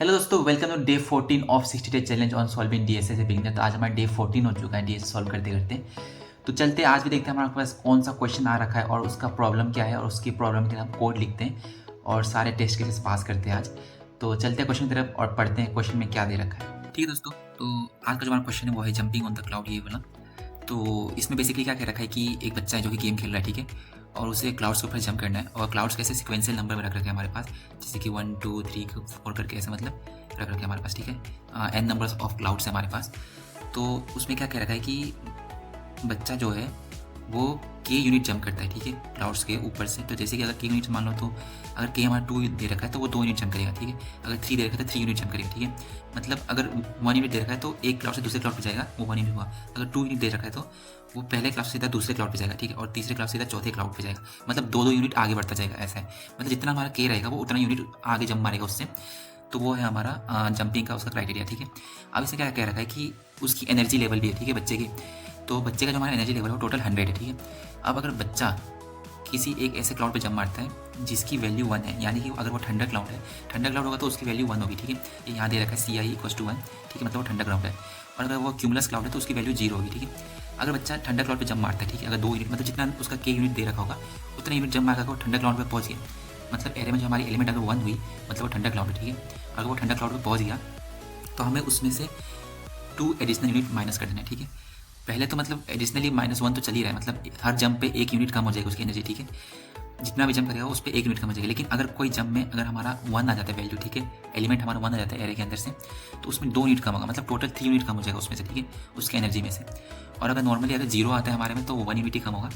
Hello दोस्तों, welcome to day 14 of 60 day challenge on solving DSA beginner. तो आज हमारा डे 14 हो चुका है डीएसए सॉल्व करते करते। तो चलते आज भी देखते हैं हमारे पास कौन सा क्वेश्चन आ रखा है और उसका प्रॉब्लम क्या है, और उसकी प्रॉब्लम के लिए हम कोड लिखते हैं और सारे टेस्ट केसेस पास करते हैं आज। तो चलते हैं क्वेश्चन की तरफ और पढ़ते हैं क्वेश्चन में क्या दे रखा है। ठीक है दोस्तों, तो आज का जो हमारा क्वेश्चन है वो है जंपिंग ऑन द क्लाउड, ये वाला। तो इसमें बेसिकली क्या कह रखा है कि एक बच्चा है जो कि गेम खेल रहा है, ठीक है, और उसे क्लाउड्स के ऊपर जंप करना है। और क्लाउड्स कैसे सिक्वेंशियल नंबर में रख रखे हैं हमारे पास, जैसे कि 1 2 3 4 करके ऐसे मतलब रख रखे हैं हमारे पास, ठीक है। एन नंबर्स ऑफ क्लाउड्स है हमारे पास। तो उसमें क्या कह रखा है कि बच्चा जो है वो के यूनिट जंप करता है, ठीक है, क्लाउड्स के ऊपर से। तो जैसे कि अगर के यूनिट मान लो, तो अगर के हमारा 2 दे रखा है तो वो 2 यूनिट जंप करेगा, ठीक है। अगर 3 दे रखा है तो 3 यूनिट जंप करेगा, ठीक है। मतलब अगर 1 यूनिट दे रखा है तो एक क्लाउड से दूसरे क्लाउड पे जाएगा, वो 1 यूनिट हुआ। अगर 2 यूनिट दे रखा है तो वो पहले क्लाउड से सीधा दूसरे क्लाउड पे जाएगा, ठीक है, और तीसरे क्लाउड से सीधा चौथे क्लाउड पे जाएगा। मतलब 2-2 यूनिट आगे बढ़ता जाएगा, ऐसा है। मतलब जितना हमारा के रहेगा वो उतना यूनिट आगे जंप मारेगा उससे। तो वो है हमारा जंपिंग का उसका क्राइटेरिया, ठीक है। अब इसे क्या कह रखा है कि उसकी एनर्जी लेवल भी है, ठीक है, बच्चे की। तो बच्चे का जो हमारा एनर्जी लेवल है वो टोटल 100 है, ठीक है। अब अगर बच्चा किसी एक ऐसे क्लाउड पे जंप मारता है जिसकी वैल्यू 1 है, यानी कि अगर वो ठंडा क्लाउड है, ठंडा क्लाउड होगा तो उसकी वैल्यू 1 होगी, ठीक है। ये यहाँ दे रखा है CI = 1, ठीक है, मतलब वो ठंडा क्लाउड है। और अगर वो क्यूमुलस क्लाउड है तो उसकी वैल्यू 0 होगी, ठीक है। अगर बच्चा ठंडा क्लाउड पे जंप मारता है, ठीक है, अगर 2 यूनिट मतलब जितना उसका के यूनिट दे रखा होगा उतना यूनिट जंप मारकर वो ठंडा क्लाउड पे पहुँच गया। मतलब एरे में जो हमारी एलिमेंट अगर 1 हुई मतलब वो ठंडा क्लाउड है, ठीक है। अगर वो ठंडा क्लाउड पे पहुँच गया तो हमें उसमें से 2 एडिशनल यूनिट माइनस कर देना है, ठीक है। पहले तो मतलब एडिशनली -1 तो चल ही रहा है, मतलब हर जंप पे 1 यूनिट कम हो जाएगी उसकी एनर्जी, ठीक है। जितना भी जंप करेगा उस पर 1 यूनिट कम हो जाएगी। लेकिन अगर कोई जंप में अगर हमारा 1 आ जाता है वैल्यू, ठीक है, एलिमेंट हमारा 1 आ जाता है एरे के अंदर से, तो उसमें 2 यूनिट कम होगा, मतलब टोटल 3 यूनिट कम हो जाएगा उसमें से, ठीक है, उसकी एनर्जी में से। और अगर नॉर्मली अगर 0 आता है हमारे में तो 1 यूनिट ही कम होगा।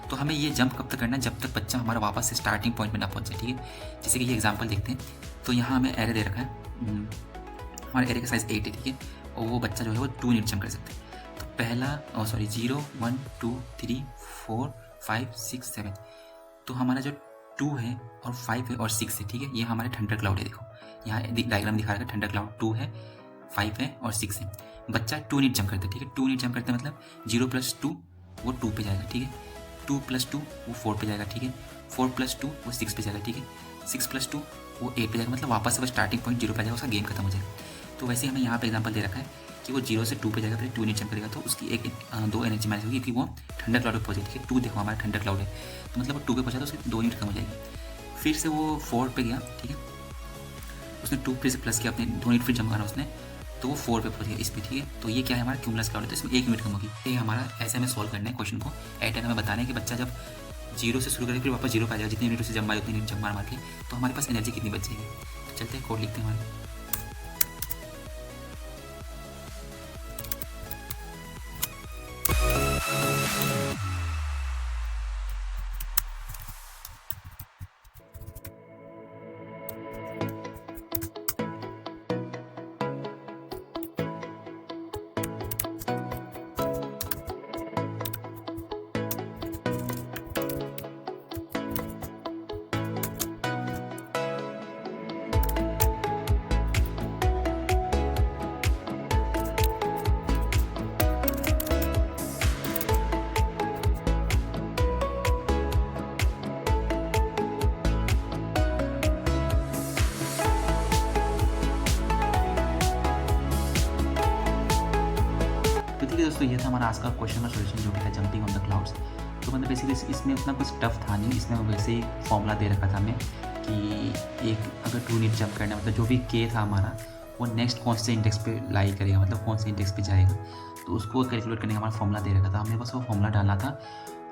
तो हमें ये जंप कब तक करना है, जब तक बच्चा हमारा वापस से स्टार्टिंग पॉइंट में ना पहुंच जाए, ठीक है। जैसे कि ये एग्जाम्पल देखते हैं। तो यहाँ हमें एरे दे रखा है, हमारे एरे का साइज 8 है, ठीक है, और वो बच्चा जो है वो 2 यूनिट जंप कर सकते हैं। तो पहला 0 1 2 3 4 5 6 7, तो हमारा जो 2 है और 5 है और 6 है, ठीक है, ये हमारे ठंडा क्लाउड है। देखो यहाँ डायग्राम दिखा रखा है, ठंडा क्लाउड 2 है, 5 है और 6 है। बच्चा 2 यूनिट जंप करता है, ठीक है, 2 यूनिट जंप करता है, मतलब 0 + 2 वो 2 पे जाएगा, ठीक है, 2 + 2 वो 4 पे जाएगा, ठीक है, 4 + 2 वो 6 पे जाएगा, ठीक है, 6 + 2 वो 8 पे जाएगा। मतलब वापस से वो स्टार्टिंग पॉइंट 0 पे आ जाएगा, उसका गेम खत्म हो जाएगा। तो वैसे हमें यहाँ पे एग्जाम्पल दे रखा है कि वो 0 से 2 पे जाएगा, फिर 2 यूनिट जंप करेगा तो उसकी 2 एनर्जी माइनस होगी, क्योंकि वो ठंडा क्लाउड पे पहुंचे, ठीक है। 2 देखो हमारा ठंडा क्लाउड है, तो मतलब वो 2 पे पहुंचा तो उसकी 2 यूनिट कम हो जाएगी। फिर से वो 4 पे गया, ठीक है, उसने 2 पे से प्लस किया, अपने 2 यूनिट फिर जंप मारा उसने, तो वो 4 पे पहुंच गया इस पे, ठीक है। तो ये क्या है, हमारा क्यूमुलस क्लाउड है, तो इसमें 1 यूनिट कम होगी। ये हमारा ऐसे हमें सॉल्व करना है क्वेश्चन को। एट हमें बताना है कि बच्चा जब 0 से शुरू करेगा फिर वापस 0 पे आ जाएगा, जितनी यूनिट उसे जंप मारे उतनी यूनिट जंप मार के, तो हमारे पास एनर्जी कितनी बच जाएगी। तो चलते हैं कोड लिखते हैं हमारे। तो ठीक है दोस्तों, ये था हमारा आज का क्वेश्चन का सॉल्यूशन जो कि था जंपिंग ऑन द क्लाउड्स। तो मतलब बेसिकली इसमें उतना कुछ टफ था नहीं, इसमें वैसे ही फॉर्मूला दे रखा था हमें कि एक अगर 2 यूनिट जंप करना मतलब जो भी के था हमारा वो नेक्स्ट कौन से इंडेक्स पे लाई करेगा, मतलब कौन से इंडेक्स पे जाएगा, तो उसको कैलकुलेट करने का हमारा फॉर्मूला दे रखा था। हमें बस वो फॉर्मूला डालना था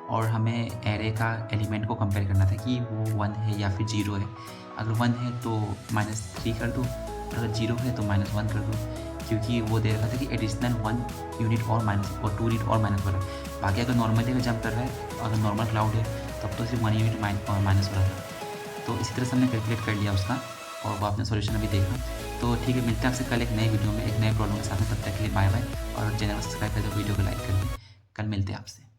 और हमें एरे का एलिमेंट को कंपेयर करना था कि वो 1 है या फिर 0 है। अगर 1 है तो -3 कर दो, और अगर 0 है तो -1 कर दो, क्योंकि वो दे रखा था कि एडिशनल 1 यूनिट और माइनस और 2 यूनिट और माइनस हो रहा है। बाकी अगर नॉर्मली अगर जंप कर रहा है, अगर नॉर्मल क्लाउड है तब तो सिर्फ 1 यूनिट माइनस हो रहा था। तो इसी तरह से हमने कैलकुलेट कर लिया उसका, और वो आपने सॉल्यूशन अभी देखा। तो ठीक है, मिलते हैं आपसे कल एक नए वीडियो में एक नए प्रॉब्लम के साथ में। तब तक के लिए बाय बाय, और चैनल को सब्सक्राइब कर दो, वीडियो को लाइक कर दें। कल मिलते हैं आपसे।